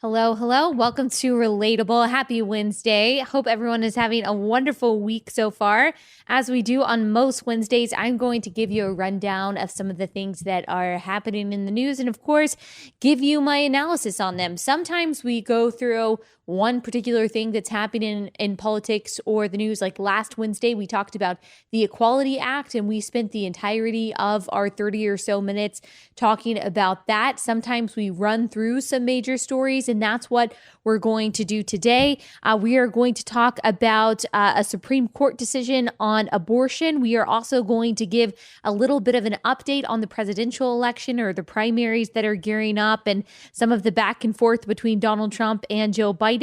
Hello, hello. Welcome to Relatable. Happy Wednesday. Hope everyone is having a wonderful week so far. As we do on most Wednesdays, I'm going to give you a rundown of some of the things that are happening in the news and, of course, give you my analysis on them. Sometimes we go through one particular thing that's happening in politics or the news. Like last Wednesday, we talked about the Equality Act, and we spent the entirety of our 30 or so minutes talking about that. Sometimes we run through some major stories, and that's what we're going to do today. We are going to talk about a Supreme Court decision on abortion. We are also going to give a little bit of an update on the presidential election or the primaries that are gearing up and some of the back and forth between Donald Trump and Joe Biden.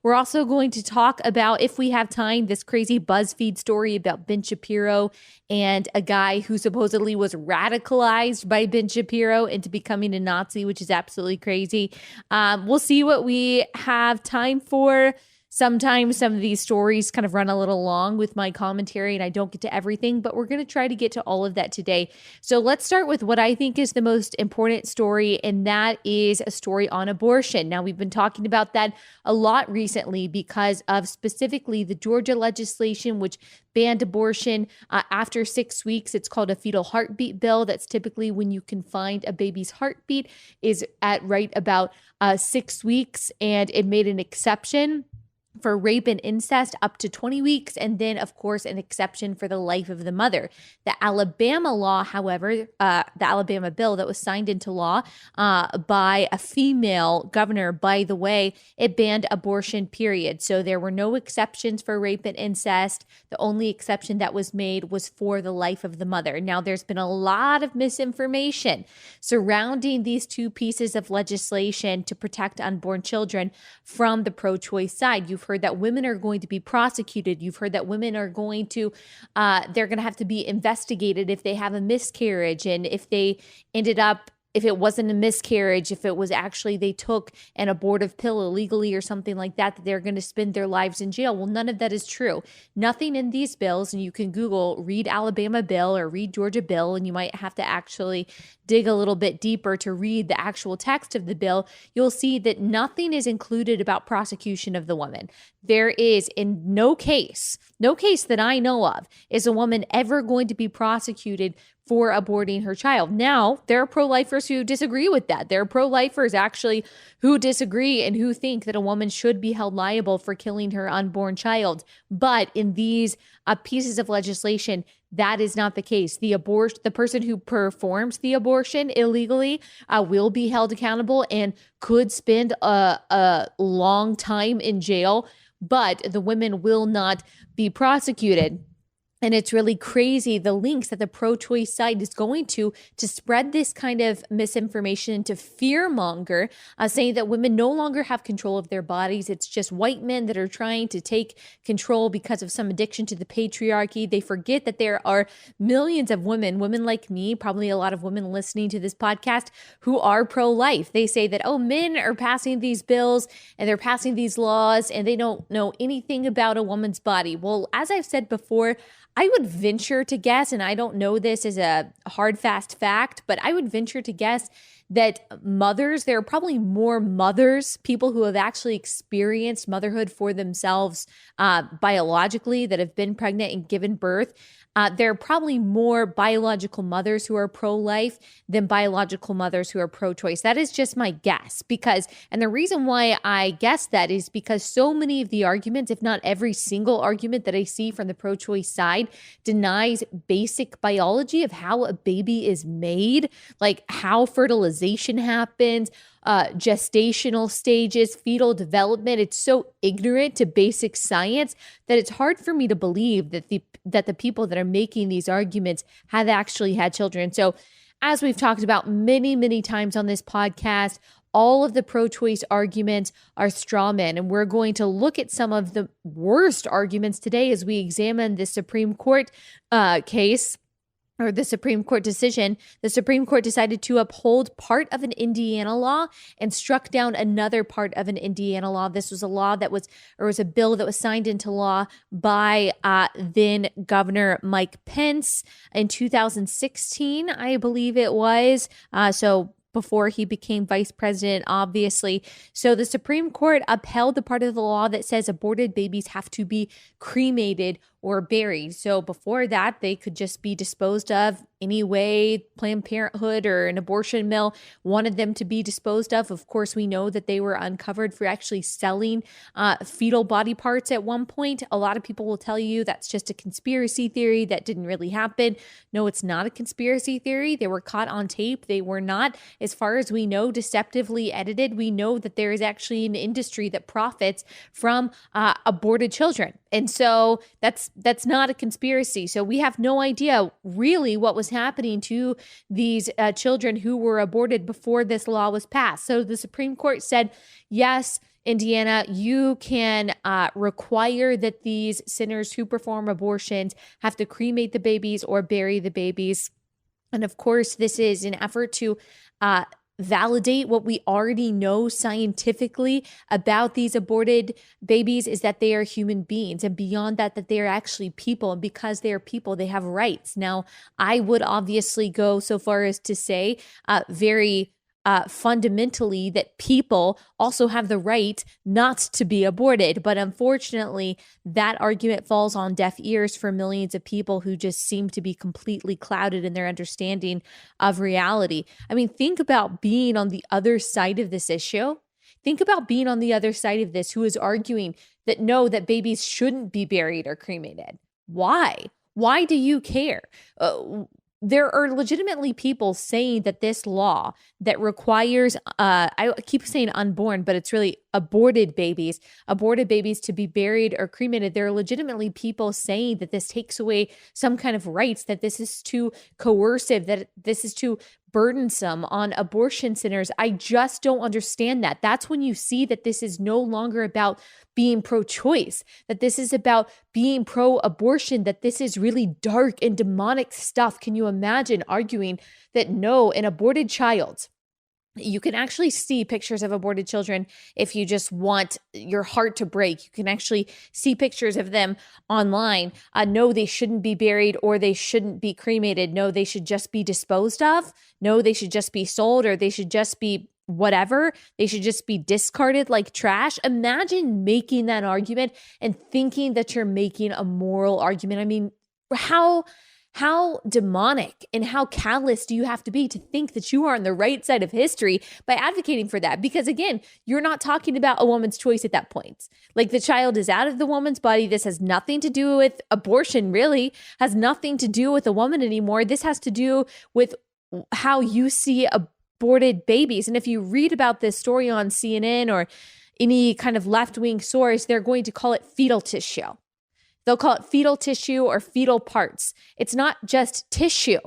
We're also going to talk about, if we have time, this crazy BuzzFeed story about Ben Shapiro and a guy who supposedly was radicalized by Ben Shapiro into becoming a Nazi, which is absolutely crazy. We'll see what we have time for. Sometimes some of these stories kind of run a little long with my commentary and I don't get to everything, but we're going to try to get to all of that today. So let's start with what I think is the most important story, and that is a story on abortion. Now, we've been talking about that a lot recently because of specifically the Georgia legislation, which banned abortion after 6 weeks. It's called a fetal heartbeat bill. That's typically when you can find a baby's heartbeat is at right about 6 weeks, and it made an exception for rape and incest up to 20 weeks, and then, of course, an exception for the life of the mother. The Alabama law, however, the Alabama bill that was signed into law by a female governor, by the way, it banned abortion, period. So there were no exceptions for rape and incest. The only exception that was made was for the life of the mother. Now, there's been a lot of misinformation surrounding these two pieces of legislation to protect unborn children from the pro-choice side. You've heard that women are going to be prosecuted. You've heard that women are going to, they're going to have to be investigated if they have a miscarriage, and if they ended up, if it wasn't a miscarriage, if it was actually they took an abortive pill illegally or something like that, that they're going to spend their lives in jail. Well, none of that is true. Nothing in these bills, and you can Google, read Alabama bill or read Georgia bill, and you might have to actually dig a little bit deeper to read the actual text of the bill. You'll see that nothing is included about prosecution of the woman. There is, in no case that I know of, is a woman ever going to be prosecuted for aborting her child. Now, there are pro-lifers who disagree with that. There are pro-lifers actually who disagree and who think that a woman should be held liable for killing her unborn child. But in these pieces of legislation, that is not the case. The person who performs the abortion illegally will be held accountable and could spend a long time in jail, but the women will not be prosecuted. And it's really crazy the links that the pro-choice side is going to spread this kind of misinformation, to fearmonger, saying that women no longer have control of their bodies. It's just white men that are trying to take control because of some addiction to the patriarchy. They forget that there are millions of women like me, probably a lot of women listening to this podcast, who are pro-life. They say that, oh, men are passing these bills and they're passing these laws and they don't know anything about a woman's body. Well, as I've said before, I would venture to guess, and I don't know this as a hard, fast fact, but I would venture to guess that there are probably more mothers, people who have actually experienced motherhood for themselves biologically, that have been pregnant and given birth. There are probably more biological mothers who are pro-life than biological mothers who are pro-choice. That is just my guess, and the reason why I guess that is because so many of the arguments, if not every single argument that I see from the pro-choice side, denies basic biology of how a baby is made, like how fertilization happens, gestational stages, fetal development. It's so ignorant to basic science that it's hard for me to believe that the people that are making these arguments have actually had children. So, as we've talked about many, many times on this podcast, all of the pro-choice arguments are straw men, and we're going to look at some of the worst arguments today as we examine the Supreme Court case, or the Supreme Court decision. The Supreme Court decided to uphold part of an Indiana law and struck down another part of an Indiana law. This was a bill that was signed into law by then Governor Mike Pence in 2016, I believe it was. So before he became vice president, obviously. So the Supreme Court upheld the part of the law that says aborted babies have to be cremated or buried. So before that, they could just be disposed of any way Planned Parenthood or an abortion mill wanted them to be disposed of. Of course, we know that they were uncovered for actually selling fetal body parts at one point. A lot of people will tell you that's just a conspiracy theory. That didn't really happen. No, it's not a conspiracy theory. They were caught on tape. They were not, as far as we know, deceptively edited. We know that there is actually an industry that profits from aborted children. And so that's not a conspiracy. So we have no idea really what was happening to these children who were aborted before this law was passed. So the Supreme Court said, yes, Indiana, you can require that these sinners who perform abortions have to cremate the babies or bury the babies. And of course, this is an effort to validate what we already know scientifically about these aborted babies, is that they are human beings. And beyond that, that they are actually people. And because they are people, they have rights. Now, I would obviously go so far as to say very fundamentally that people also have the right not to be aborted. But unfortunately, that argument falls on deaf ears for millions of people who just seem to be completely clouded in their understanding of reality. I mean, think about being on the other side of this issue. Think about being on the other side of this, who is arguing that no, that babies shouldn't be buried or cremated. Why? Why do you care? There are legitimately people saying that this law that requires, I keep saying unborn, but it's really aborted babies to be buried or cremated. There are legitimately people saying that this takes away some kind of rights, that this is too coercive, that this is too burdensome on abortion centers. I just don't understand that. That's when you see that this is no longer about being pro-choice, that this is about being pro-abortion, that this is really dark and demonic stuff. Can you imagine arguing that no, an aborted child, you can actually see pictures of aborted children if you just want your heart to break. You can actually see pictures of them online. No, they shouldn't be buried or they shouldn't be cremated. No, they should just be disposed of. No, they should just be sold, or they should just be whatever. They should just be discarded like trash. Imagine making that argument and thinking that you're making a moral argument. I mean, how demonic and how callous do you have to be to think that you are on the right side of history by advocating for that? Because again, you're not talking about a woman's choice at that point. Like, the child is out of the woman's body. This has nothing to do with abortion, really, has nothing to do with a woman anymore. This has to do with how you see aborted babies. And if you read about this story on CNN or any kind of left-wing source, they're going to call it fetal tissue. They'll call it fetal tissue or fetal parts. It's not just tissue.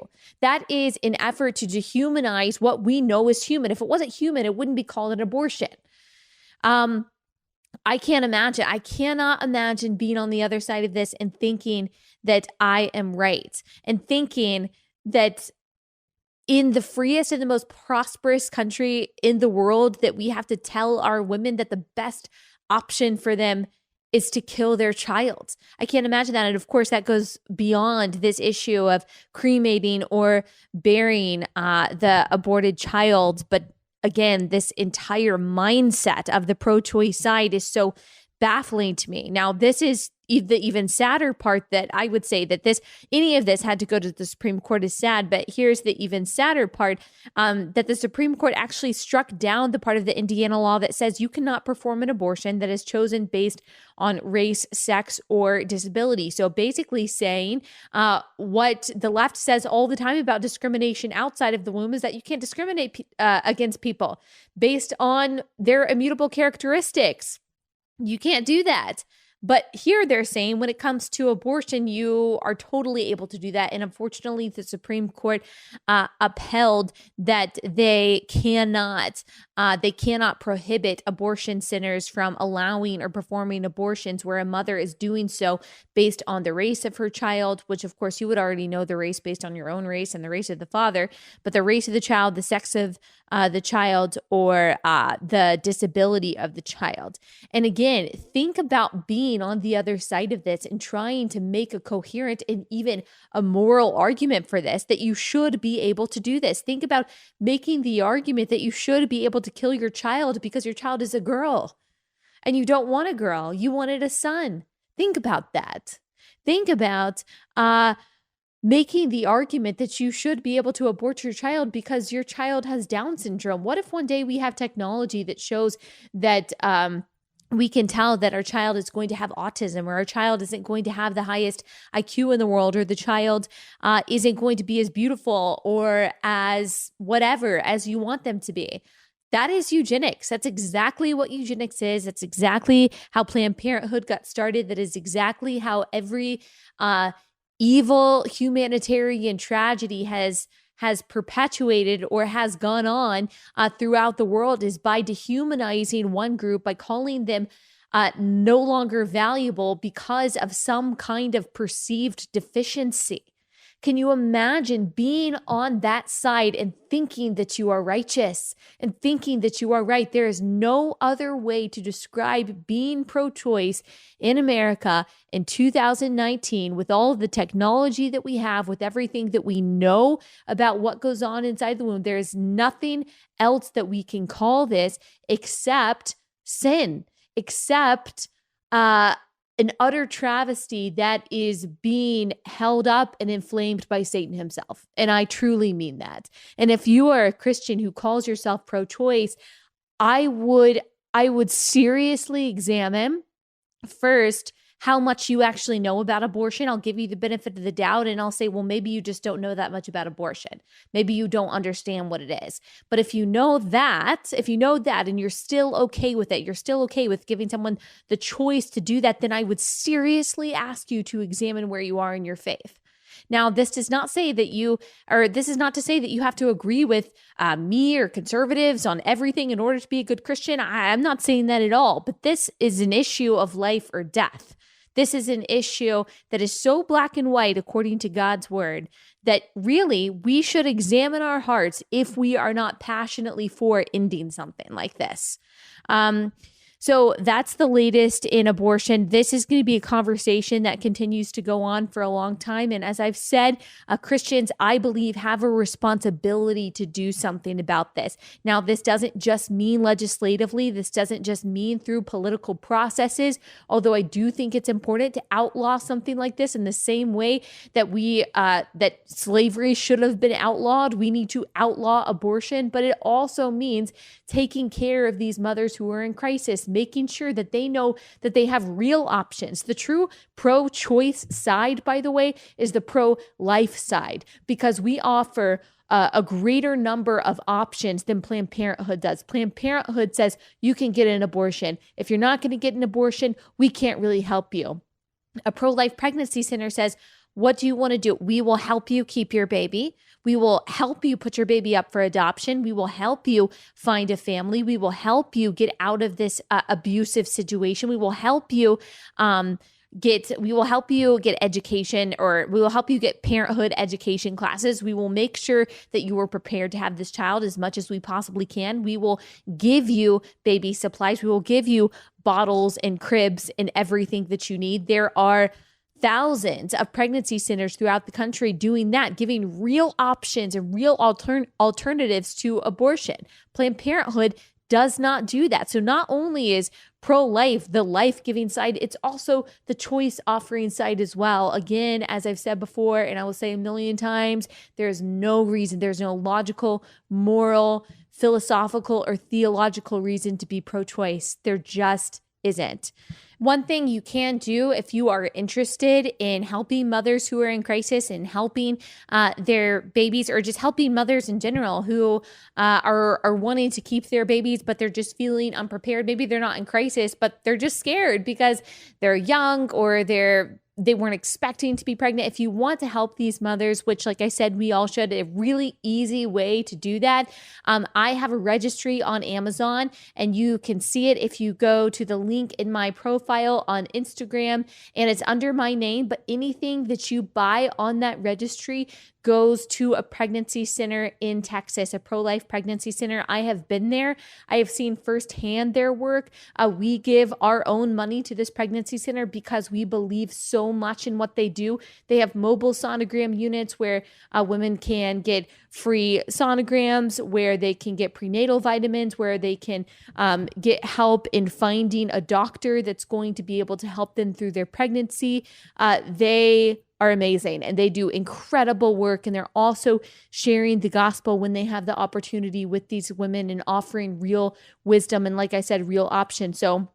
That is an effort to dehumanize what we know is human. If it wasn't human, it wouldn't be called an abortion. I cannot imagine being on the other side of this and thinking that I am right, and thinking that in the freest and the most prosperous country in the world, that we have to tell our women that the best option for them is to kill their child. I can't imagine that. And of course, that goes beyond this issue of cremating or burying the aborted child. But again, this entire mindset of the pro-choice side is so baffling to me. Now, this is the even sadder part, that I would say that any of this had to go to the Supreme Court is sad, but here's the even sadder part, that the Supreme Court actually struck down the part of the Indiana law that says you cannot perform an abortion that is chosen based on race, sex, or disability. So basically saying what the left says all the time about discrimination outside of the womb is that you can't discriminate against people based on their immutable characteristics. You can't do that. But here they're saying when it comes to abortion, you are totally able to do that. And unfortunately, the Supreme Court upheld that they cannot They cannot prohibit abortion centers from allowing or performing abortions where a mother is doing so based on the race of her child, which of course you would already know the race based on your own race and the race of the father, but the race of the child, the sex of the child, or the disability of the child. And again, think about being on the other side of this and trying to make a coherent and even a moral argument for this, that you should be able to do this. Think about making the argument that you should be able to kill your child because your child is a girl and you don't want a girl, you wanted a son. Think about that. Think about making the argument that you should be able to abort your child because your child has Down syndrome. What if one day we have technology that shows that we can tell that our child is going to have autism, or our child isn't going to have the highest IQ in the world, or the child isn't going to be as beautiful or as whatever as you want them to be? That is eugenics. That's exactly what eugenics is. That's exactly how Planned Parenthood got started. That is exactly how every evil humanitarian tragedy has perpetuated or has gone on throughout the world, is by dehumanizing one group, by calling them no longer valuable because of some kind of perceived deficiency. Can you imagine being on that side and thinking that you are righteous and thinking that you are right? There is no other way to describe being pro-choice in America in 2019 with all of the technology that we have, with everything that we know about what goes on inside the womb. There is nothing else that we can call this except sin, except an utter travesty that is being held up and inflamed by Satan himself. And I truly mean that. And if you are a Christian who calls yourself pro-choice, I would seriously examine first how much you actually know about abortion. I'll give you the benefit of the doubt and I'll say, well, maybe you just don't know that much about abortion. Maybe you don't understand what it is. But if you know that and you're still okay with it, you're still okay with giving someone the choice to do that, then I would seriously ask you to examine where you are in your faith. Now, this is not to say that you have to agree with me or conservatives on everything in order to be a good Christian. I'm not saying that at all, but this is an issue of life or death. This is an issue that is so black and white according to God's word that really we should examine our hearts if we are not passionately for ending something like this. So that's the latest in abortion. This is going to be a conversation that continues to go on for a long time. And as I've said, Christians, I believe, have a responsibility to do something about this. Now, this doesn't just mean legislatively. This doesn't just mean through political processes, although I do think it's important to outlaw something like this in the same way that that slavery should have been outlawed. We need to outlaw abortion, but it also means taking care of these mothers who are in crisis, making sure that they know that they have real options. The true pro-choice side, by the way, is the pro-life side, because we offer a greater number of options than Planned Parenthood does. Planned Parenthood says you can get an abortion. If you're not going to get an abortion, we can't really help you. A pro-life pregnancy center says, what do you want to do? We will help you keep your baby. We will help you put your baby up for adoption. We will help you find a family. We will help you get out of this abusive situation. We will help you get education, or we will help you get parenthood education classes. We will make sure that you are prepared to have this child as much as we possibly can. We will give you baby supplies. We will give you bottles and cribs and everything that you need. There are thousands of pregnancy centers throughout the country doing that, giving real options and real alternatives to abortion. Planned Parenthood does not do that. So not only is pro-life the life-giving side, it's also the choice offering side as well. Again, as I've said before, and I will say a million times, there's no reason, there's no logical, moral, philosophical, or theological reason to be pro-choice. There just isn't. One thing you can do if you are interested in helping mothers who are in crisis and helping their babies, or just helping mothers in general who are wanting to keep their babies, but they're just feeling unprepared. Maybe they're not in crisis, but they're just scared because they're young, or they're they weren't expecting to be pregnant. If you want to help these mothers, which like I said, we all should, a really easy way to do that. I have a registry on Amazon, and you can see it if you go to the link in my profile on Instagram, and it's under my name, but anything that you buy on that registry goes to a pregnancy center in Texas, a pro-life pregnancy center. I have been there. I have seen firsthand their work. We give our own money to this pregnancy center because we believe so much in what they do. They have mobile sonogram units where women can get free sonograms, where they can get prenatal vitamins, where they can get help in finding a doctor that's going to be able to help them through their pregnancy. They are amazing, and they do incredible work, and they're also sharing the gospel when they have the opportunity with these women and offering real wisdom and, like I said, real options. So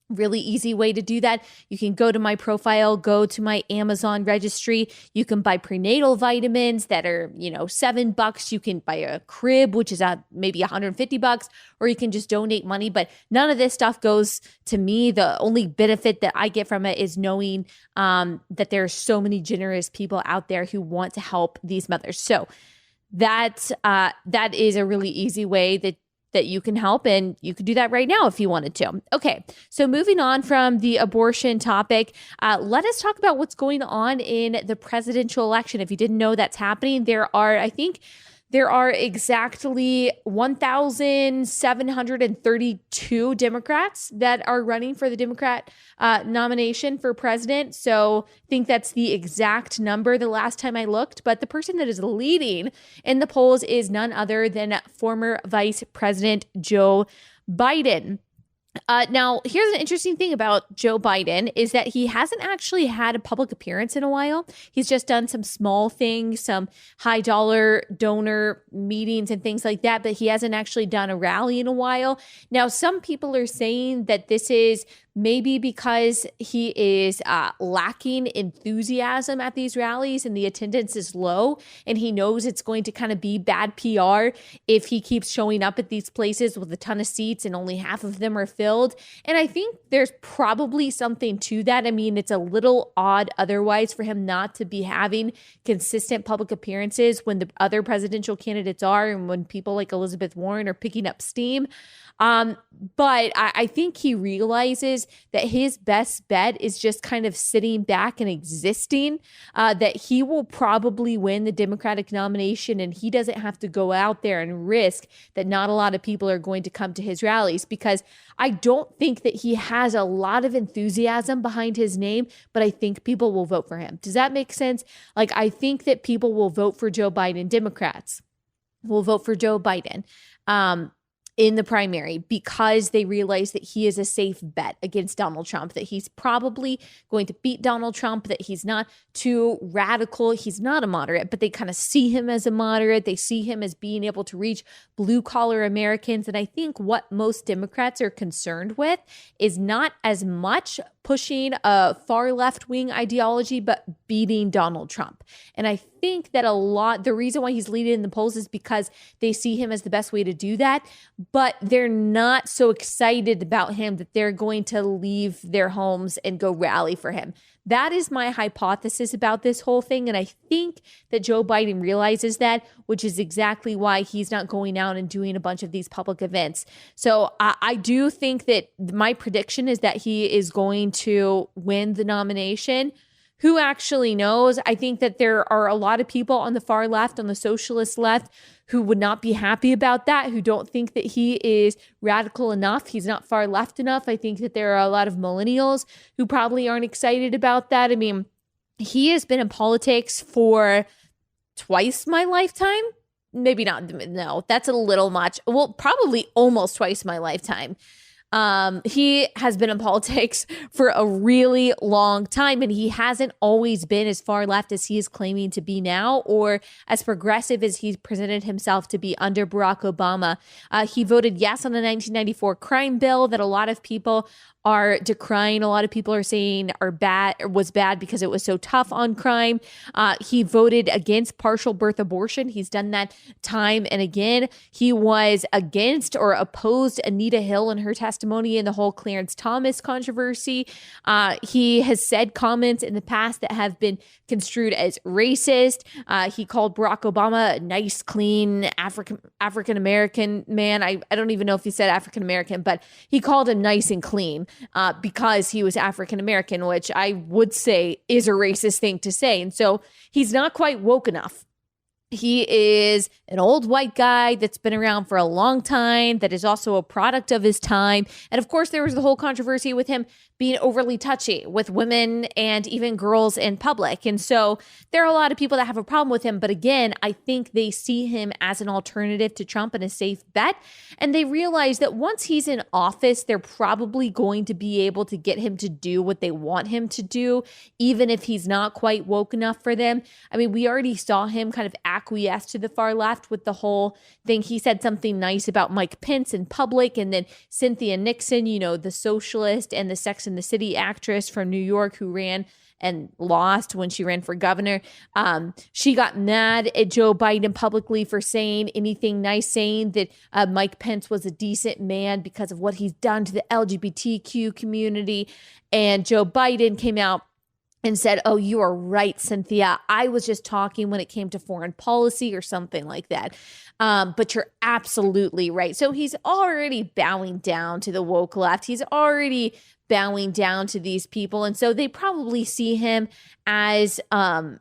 really easy way to do that. You can go to my profile, go to my Amazon registry. You can buy prenatal vitamins that are, $7. You can buy a crib, which is maybe $150, or you can just donate money. But none of this stuff goes to me. The only benefit that I get from it is knowing that there are so many generous people out there who want to help these mothers. So that is a really easy way that you can help, and you could do that right now if you wanted to. Okay, so moving on from the abortion topic, let us talk about what's going on in the presidential election. If you didn't know that's happening, there are exactly 1,732 Democrats that are running for the Democrat nomination for president. So I think that's the exact number the last time I looked. But the person that is leading in the polls is none other than former Vice President Joe Biden. Now, here's an interesting thing about Joe Biden is that he hasn't actually had a public appearance in a while. He's just done some small things, some high dollar donor meetings and things like that, but he hasn't actually done a rally in a while. Now, some people are saying that this is maybe because he is lacking enthusiasm at these rallies and the attendance is low, and he knows it's going to kind of be bad PR if he keeps showing up at these places with a ton of seats and only half of them are filled. And I think there's probably something to that. I mean, it's a little odd otherwise for him not to be having consistent public appearances when the other presidential candidates are, and when people like Elizabeth Warren are picking up steam. But I think he realizes that his best bet is just kind of sitting back and existing, that he will probably win the Democratic nomination, and he doesn't have to go out there and risk that not a lot of people are going to come to his rallies, because I don't think that he has a lot of enthusiasm behind his name, but I think people will vote for him. Does that make sense? Like, I think that people will vote for Joe Biden. Democrats will vote for Joe Biden in the primary because they realize that he is a safe bet against Donald Trump, that he's probably going to beat Donald Trump, that he's not too radical. He's not a moderate, but they kind of see him as a moderate. They see him as being able to reach blue collar Americans. And I think what most Democrats are concerned with is not as much pushing a far left wing ideology, but beating Donald Trump. And I think that the reason why he's leading in the polls is because they see him as the best way to do that, but they're not so excited about him that they're going to leave their homes and go rally for him. That is my hypothesis about this whole thing. And I think that Joe Biden realizes that, which is exactly why he's not going out and doing a bunch of these public events. So I do think that my prediction is that he is going to win the nomination. Who actually knows? I think that there are a lot of people on the far left, on the socialist left, who would not be happy about that, who don't think that he is radical enough. He's not far left enough. I think that there are a lot of millennials who probably aren't excited about that. I mean, he has been in politics for twice my lifetime. Maybe not. No, that's a little much. Well, probably almost twice my lifetime. He has been in politics for a really long time, and he hasn't always been as far left as he is claiming to be now, or as progressive as he's presented himself to be under Barack Obama. He voted yes on the 1994 crime bill that a lot of people are decrying. A lot of people are saying was bad because it was so tough on crime. He voted against partial birth abortion. He's done that time and again. He was against or opposed Anita Hill in her testimony in the whole Clarence Thomas controversy. He has said comments in the past that have been construed as racist. He called Barack Obama a nice, clean African-American man. I don't even know if he said African-American, but he called him nice and clean because he was African-American, which I would say is a racist thing to say. And so he's not quite woke enough. He is an old white guy that's been around for a long time, that is also a product of his time. And of course, there was the whole controversy with him being overly touchy with women and even girls in public. And so there are a lot of people that have a problem with him. But again, I think they see him as an alternative to Trump and a safe bet. And they realize that once he's in office, they're probably going to be able to get him to do what they want him to do, even if he's not quite woke enough for them. I mean, we already saw him kind of acquiesce to the far left with the whole thing. He said something nice about Mike Pence in public, and then Cynthia Nixon, you know, the socialist and the Sex and the City actress from New York who ran and lost when she ran for governor. She got mad at Joe Biden publicly for saying anything nice, saying that Mike Pence was a decent man because of what he's done to the LGBTQ community. And Joe Biden came out and said, "Oh, you are right, Cynthia. I was just talking when it came to foreign policy," or something like that. But you're absolutely right. So he's already bowing down to the woke left. He's already bowing down to these people. And so they probably see him as, and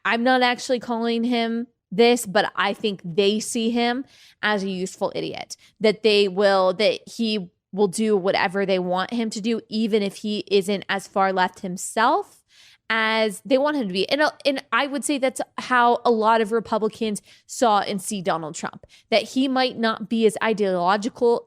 I'm not actually calling him this, but I think they see him as a useful idiot, that he will do whatever they want him to do, even if he isn't as far left himself as they want him to be. And I would say that's how a lot of Republicans saw and see Donald Trump, that he might not be as ideologically,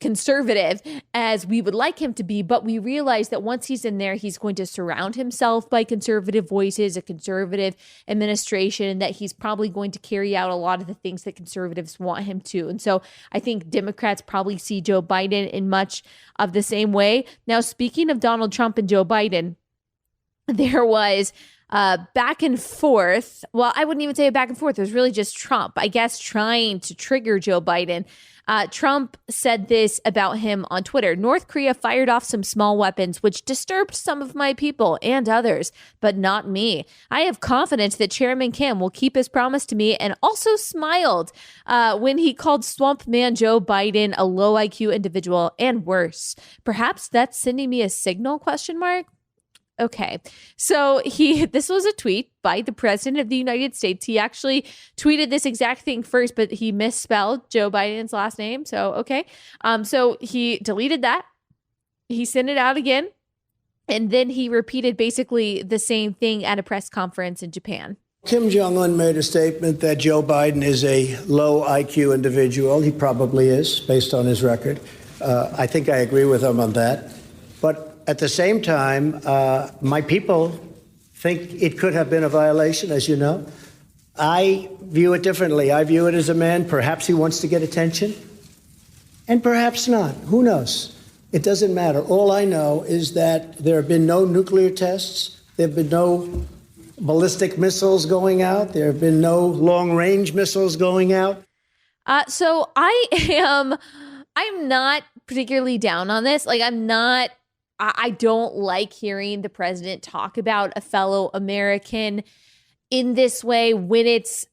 conservative as we would like him to be. But we realize that once he's in there, he's going to surround himself by conservative voices, a conservative administration, and that he's probably going to carry out a lot of the things that conservatives want him to. And so I think Democrats probably see Joe Biden in much of the same way. Now, speaking of Donald Trump and Joe Biden, there was back and forth. Well, I wouldn't even say a back and forth. It was really just Trump, I guess, trying to trigger Joe Biden. Trump said this about him on Twitter: "North Korea fired off some small weapons, which disturbed some of my people and others, but not me. I have confidence that Chairman Kim will keep his promise to me," and also smiled when he called Swamp Man Joe Biden a low IQ individual and worse. "Perhaps that's sending me a signal?" ? Okay, so this was a tweet by the President of the United States. He actually tweeted this exact thing first, but he misspelled Joe Biden's last name. So, okay. So he deleted that. He sent it out again. And then he repeated basically the same thing at a press conference in Japan. Kim Jong Un made a statement that Joe Biden is a low IQ individual. He probably is, based on his record. I think I agree with him on that. But at the same time, my people think it could have been a violation, as you know. I view it differently. I view it as a man. Perhaps he wants to get attention, and perhaps not. Who knows? It doesn't matter. All I know is that there have been no nuclear tests. There have been no ballistic missiles going out. There have been no long-range missiles going out. So I'm not particularly down on this. I don't like hearing the president talk about a fellow American in this way when it's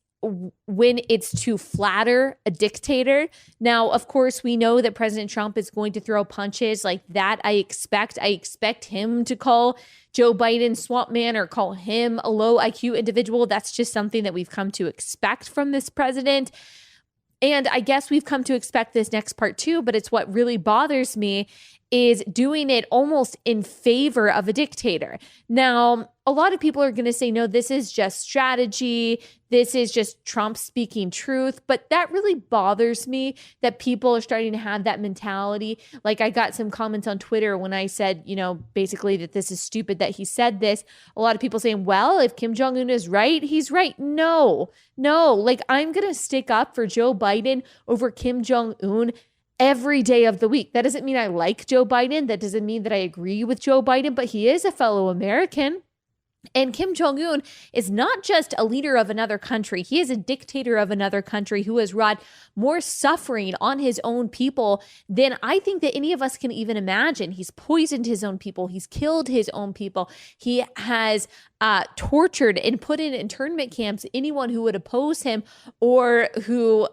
to flatter a dictator. Now, of course, we know that President Trump is going to throw punches like that. I expect him to call Joe Biden Swamp Man or call him a low IQ individual. That's just something that we've come to expect from this president. And I guess we've come to expect this next part too, but it's what really bothers me is doing it almost in favor of a dictator. Now, a lot of people are going to say, no, this is just strategy. This is just Trump speaking truth. But that really bothers me that people are starting to have that mentality. Like, I got some comments on Twitter when I said, basically that this is stupid that he said this. A lot of people saying, well, if Kim Jong Un is right, he's right. No, I'm going to stick up for Joe Biden over Kim Jong Un every day of the week. That doesn't mean I like Joe Biden. That doesn't mean that I agree with Joe Biden, but he is a fellow American. And Kim Jong Un is not just a leader of another country. He is a dictator of another country who has wrought more suffering on his own people than I think that any of us can even imagine. He's poisoned his own people. He's killed his own people. He has tortured and put in internment camps anyone who would oppose him or who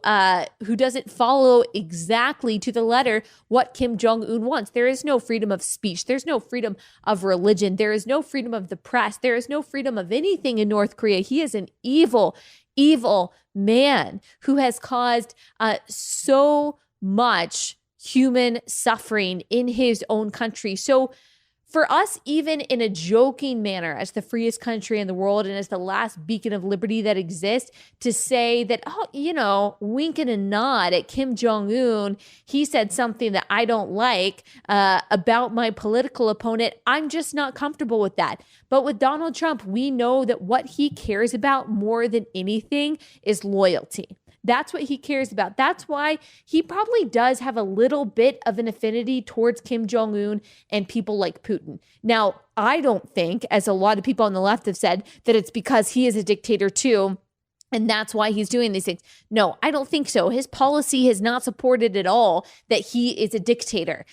doesn't follow exactly to the letter what Kim Jong Un wants. There is no freedom of speech. There's no freedom of religion. There is no freedom of the press. There is no freedom of anything in North Korea. He is an evil, evil man who has caused so much human suffering in his own country. So for us, even in a joking manner, as the freest country in the world and as the last beacon of liberty that exists, to say that, wink and a nod at Kim Jong Un, he said something that I don't like about my political opponent, I'm just not comfortable with that. But with Donald Trump, we know that what he cares about more than anything is loyalty. That's what he cares about. That's why he probably does have a little bit of an affinity towards Kim Jong Un and people like Putin. Now, I don't think, as a lot of people on the left have said, that it's because he is a dictator too, and that's why he's doing these things. No, I don't think so. His policy has not supported at all that he is a dictator.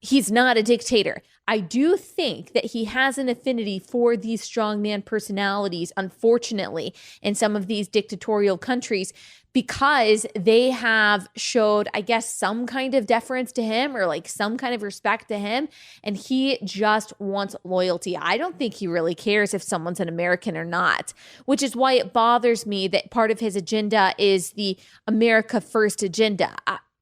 He's not a dictator. I do think that he has an affinity for these strongman personalities, unfortunately, in some of these dictatorial countries, because they have showed, I guess, some kind of deference to him or like some kind of respect to him. And he just wants loyalty. I don't think he really cares if someone's an American or not, which is why it bothers me that part of his agenda is the America First agenda.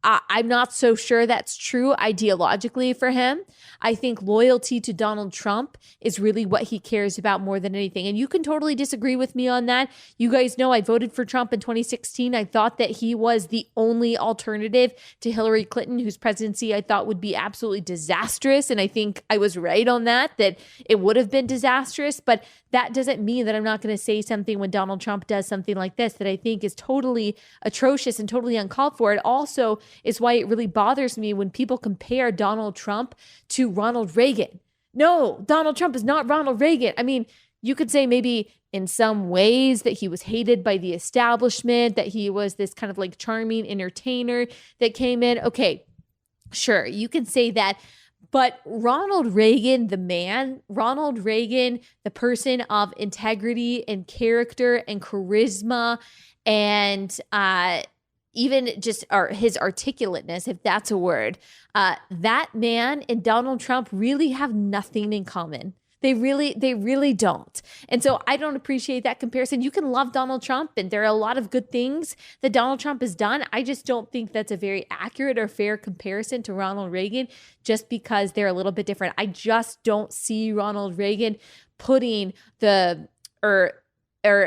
I'm not so sure that's true ideologically for him. I think loyalty to Donald Trump is really what he cares about more than anything. And you can totally disagree with me on that. You guys know I voted for Trump in 2016. I thought that he was the only alternative to Hillary Clinton, whose presidency I thought would be absolutely disastrous. And I think I was right on that it would have been disastrous. But that doesn't mean that I'm not going to say something when Donald Trump does something like this that I think is totally atrocious and totally uncalled for. It also is why it really bothers me when people compare Donald Trump to Ronald Reagan. No, Donald Trump is not Ronald Reagan. I mean, you could say maybe in some ways that he was hated by the establishment, that he was this kind of like charming entertainer that came in. Okay, sure, you can say that. But Ronald Reagan, the man, Ronald Reagan, the person of integrity and character and charisma and even just his articulateness, if that's a word, that man and Donald Trump really have nothing in common. They really don't. And so I don't appreciate that comparison. You can love Donald Trump, and there are a lot of good things that Donald Trump has done. I just don't think that's a very accurate or fair comparison to Ronald Reagan, just because they're a little bit different. I just don't see Ronald Reagan putting or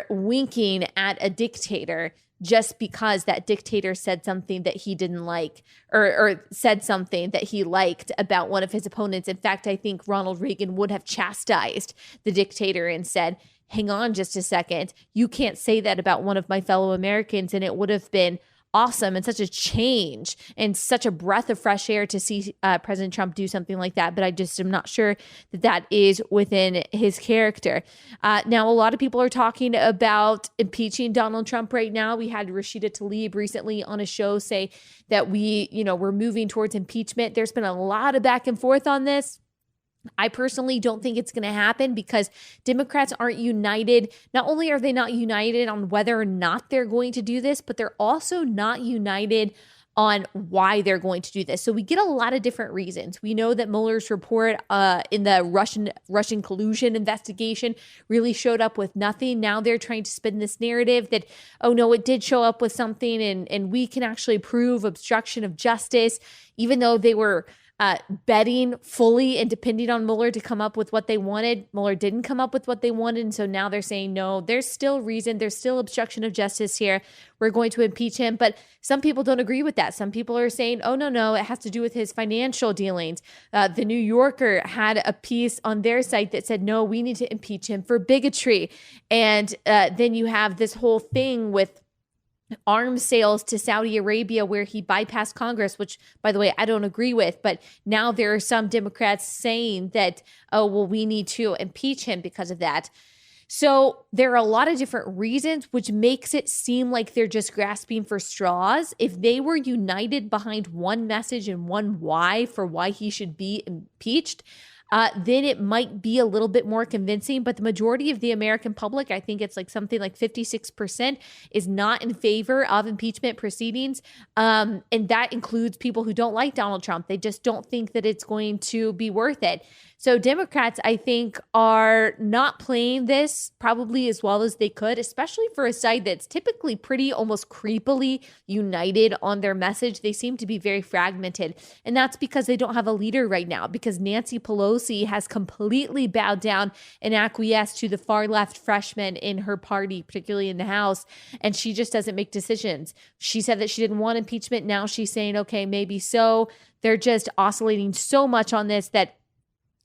winking at a dictator just because that dictator said something that he didn't like or said something that he liked about one of his opponents. In fact, I think Ronald Reagan would have chastised the dictator and said, hang on just a second, you can't say that about one of my fellow Americans. And it would have been awesome and such a change and such a breath of fresh air to see President Trump do something like that. But I just am not sure that is within his character. Now, a lot of people are talking about impeaching Donald Trump right now. We had Rashida Tlaib recently on a show say that we're moving towards impeachment. There's been a lot of back and forth on this. I personally don't think it's going to happen because Democrats aren't united. Not only are they not united on whether or not they're going to do this, but they're also not united on why they're going to do this. So we get a lot of different reasons. We know that Mueller's report in the Russian collusion investigation really showed up with nothing. Now they're trying to spin this narrative that, oh no, it did show up with something and we can actually prove obstruction of justice, even though they were betting fully and depending on Mueller to come up with what they wanted. Mueller didn't come up with what they wanted. And so now they're saying, no, there's still reason. There's still obstruction of justice here. We're going to impeach him. But some people don't agree with that. Some people are saying, oh, no, it has to do with his financial dealings. The New Yorker had a piece on their site that said, no, we need to impeach him for bigotry. And then you have this whole thing with arms sales to Saudi Arabia where he bypassed Congress, which, by the way, I don't agree with. But now there are some Democrats saying that, oh, well, we need to impeach him because of that. So there are a lot of different reasons, which makes it seem like they're just grasping for straws. If they were united behind one message and one why for why he should be impeached, then it might be a little bit more convincing. But the majority of the American public, I think it's like something like 56%, is not in favor of impeachment proceedings. And that includes people who don't like Donald Trump. They just don't think that it's going to be worth it. So Democrats, I think, are not playing this probably as well as they could, especially for a side that's typically pretty almost creepily united on their message. They seem to be very fragmented. And that's because they don't have a leader right now, because Nancy Pelosi has completely bowed down and acquiesced to the far left freshmen in her party, particularly in the House. And she just doesn't make decisions. She said that she didn't want impeachment. Now she's saying, okay, maybe so. They're just oscillating so much on this that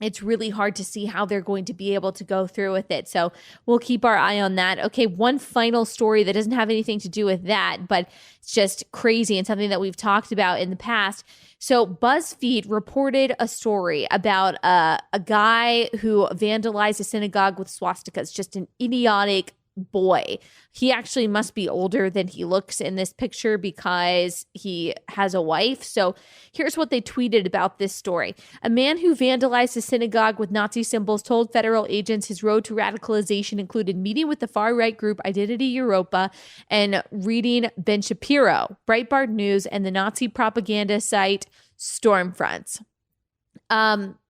it's really hard to see how they're going to be able to go through with it. So we'll keep our eye on that. Okay, one final story that doesn't have anything to do with that, but it's just crazy and something that we've talked about in the past. So BuzzFeed reported a story about a guy who vandalized a synagogue with swastikas, just an idiotic boy. He actually must be older than he looks in this picture because he has a wife. So here's what they tweeted about this story. A man who vandalized a synagogue with Nazi symbols told federal agents his road to radicalization included meeting with the far-right group Identity Europa and reading Ben Shapiro, Breitbart News, and the Nazi propaganda site Stormfront.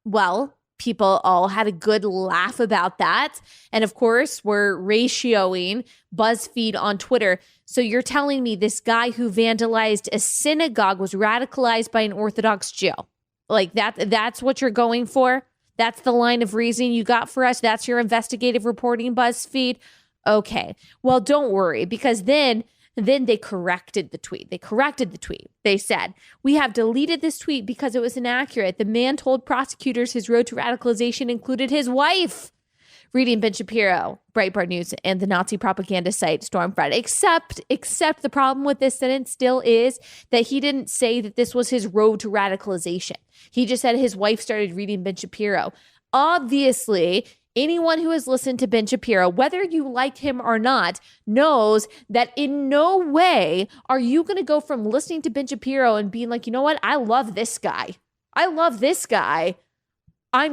Well, people all had a good laugh about that. And of course, we're ratioing BuzzFeed on Twitter. So you're telling me this guy who vandalized a synagogue was radicalized by an Orthodox Jew? Like that's what you're going for? That's the line of reasoning you got for us? That's your investigative reporting, BuzzFeed? Okay. Well, don't worry, because then they corrected the tweet. They said, we have deleted this tweet because it was inaccurate. The man told prosecutors his road to radicalization included his wife. Reading Ben Shapiro, Breitbart News, and the Nazi propaganda site Stormfront. Except the problem with this sentence still is that he didn't say that this was his road to radicalization. He just said his wife started reading Ben Shapiro. Obviously, anyone who has listened to Ben Shapiro, whether you like him or not, knows that in no way are you going to go from listening to Ben Shapiro and being like, you know what? I love this guy. I'm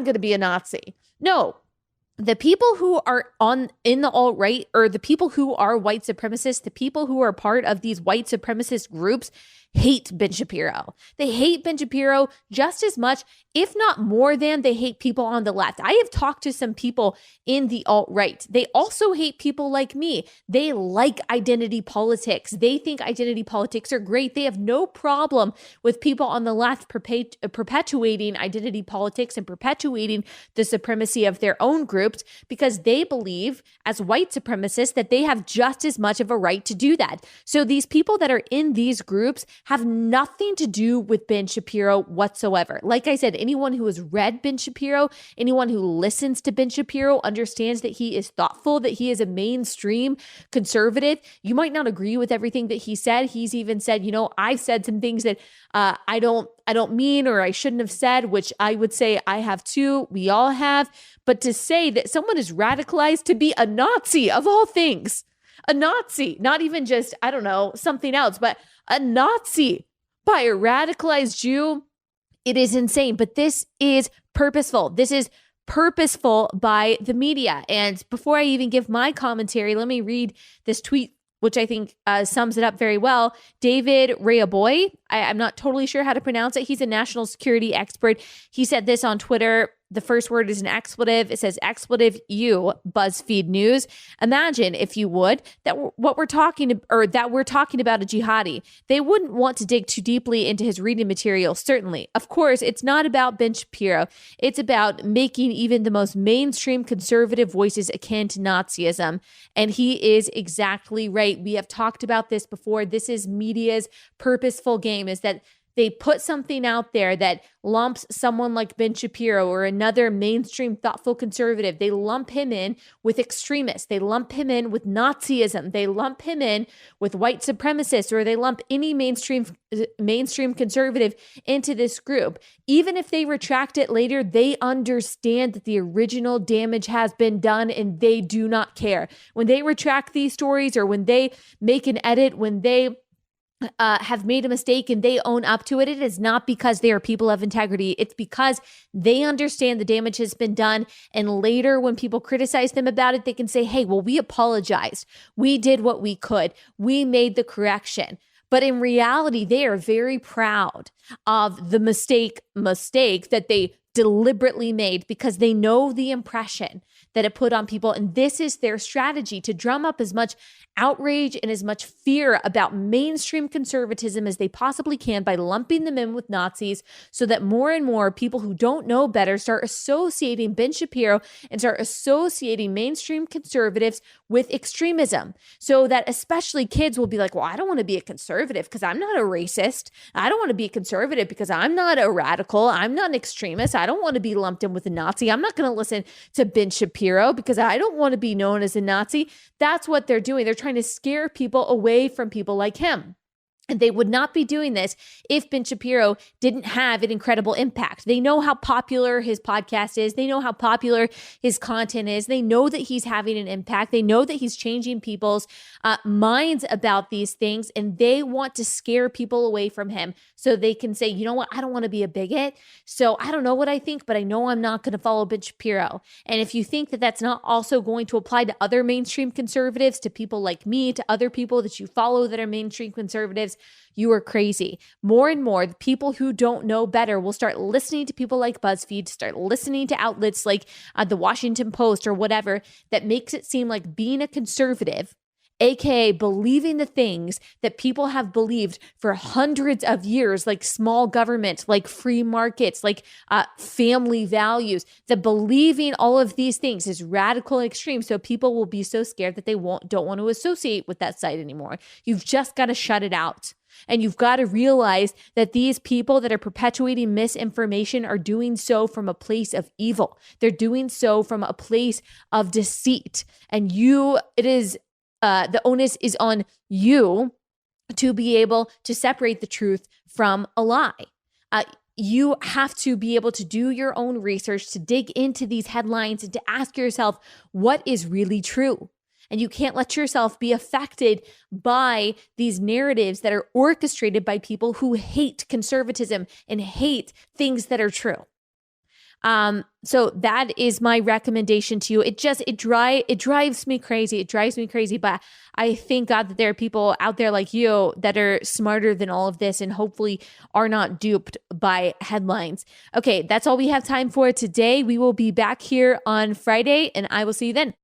going to be a Nazi. No. The people who are in the alt-right, or the people who are white supremacists, the people who are part of these white supremacist groups hate Ben Shapiro. They hate Ben Shapiro just as much, if not more than they hate people on the left. I have talked to some people in the alt-right. They also hate people like me. They like identity politics. They think identity politics are great. They have no problem with people on the left perpetuating identity politics and perpetuating the supremacy of their own groups, because they believe, as white supremacists, that they have just as much of a right to do that. So these people that are in these groups have nothing to do with Ben Shapiro whatsoever. Like I said, anyone who has read Ben Shapiro, anyone who listens to Ben Shapiro understands that he is thoughtful, that he is a mainstream conservative. You might not agree with everything that he said. He's even said, you know, I've said some things that I don't mean, or I shouldn't have said, which I would say I have too. We all have. But to say that someone is radicalized to be a Nazi, of all things, a Nazi, not even just, I don't know, something else, but a Nazi by a radicalized Jew, it is insane. But this is purposeful. This is purposeful by the media. And before I even give my commentary, let me read this tweet, which I think sums it up very well. David Rayaboy, I'm not totally sure how to pronounce it. He's a national security expert. He said this on Twitter. The first word is an expletive. It says expletive U, BuzzFeed News. Imagine, if you would, that we're talking about a jihadi. They wouldn't want to dig too deeply into his reading material, certainly. Of course, it's not about Ben Shapiro. It's about making even the most mainstream conservative voices akin to Nazism. And he is exactly right. We have talked about this before. This is media's purposeful game, is that They put something out there that lumps someone like Ben Shapiro or another mainstream thoughtful conservative. They lump him in with extremists. They lump him in with Nazism. They lump him in with white supremacists, or they lump any mainstream conservative into this group. Even if they retract it later, they understand that the original damage has been done and they do not care. When they retract these stories, or when they make an edit, when they have made a mistake and they own up to it, it is not because they are people of integrity. It's because they understand the damage has been done. And later, when people criticize them about it, they can say, hey, well, we apologized. We did what we could. We made the correction. But in reality, they are very proud of the mistake that they deliberately made, because they know the impression that it put on people. And this is their strategy, to drum up as much outrage and as much fear about mainstream conservatism as they possibly can by lumping them in with Nazis, so that more and more people who don't know better start associating Ben Shapiro and start associating mainstream conservatives with extremism. So that especially kids will be like, well, I don't want to be a conservative because I'm not a racist. I don't want to be a conservative because I'm not a radical. I'm not an extremist. I don't want to be lumped in with a Nazi. I'm not going to listen to Ben Shapiro because I don't want to be known as a Nazi. That's what they're doing. They're trying to scare people away from people like him. And they would not be doing this if Ben Shapiro didn't have an incredible impact. They know how popular his podcast is. They know how popular his content is. They know that he's having an impact. They know that he's changing people's minds about these things. And they want to scare people away from him so they can say, you know what, I don't want to be a bigot. So I don't know what I think, but I know I'm not going to follow Ben Shapiro. And if you think that that's not also going to apply to other mainstream conservatives, to people like me, to other people that you follow that are mainstream conservatives, you are crazy. More and more, the people who don't know better will start listening to people like BuzzFeed, start listening to outlets like the Washington Post or whatever that makes it seem like being a conservative, aka believing the things that people have believed for hundreds of years, like small government, like free markets, like family values, that believing all of these things is radical and extreme. So people will be so scared that they don't want to associate with that site anymore. You've just got to shut it out. And you've got to realize that these people that are perpetuating misinformation are doing so from a place of evil. They're doing so from a place of deceit. And the onus is on you to be able to separate the truth from a lie. You have to be able to do your own research, to dig into these headlines and to ask yourself, what is really true? And you can't let yourself be affected by these narratives that are orchestrated by people who hate conservatism and hate things that are true. So that is my recommendation to you. It drives me crazy. It drives me crazy. But I thank God that there are people out there like you that are smarter than all of this and hopefully are not duped by headlines. Okay, that's all we have time for today. We will be back here on Friday, and I will see you then.